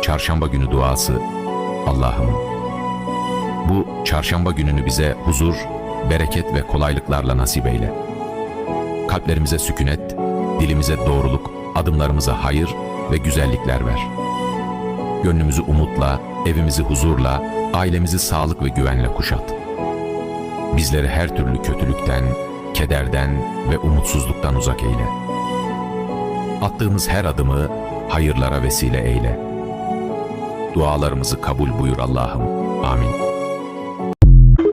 Çarşamba günü duası. Allah'ım, bu çarşamba gününü bize huzur, bereket ve kolaylıklarla nasip eyle. Kalplerimize sükunet, dilimize doğruluk, adımlarımıza hayır ve güzellikler ver. Gönlümüzü umutla, evimizi huzurla, ailemizi sağlık ve güvenle kuşat. Bizleri her türlü kötülükten, kederden ve umutsuzluktan uzak eyle. Attığımız her adımı hayırlara vesile eyle. Dualarımızı kabul buyur Allah'ım. Amin.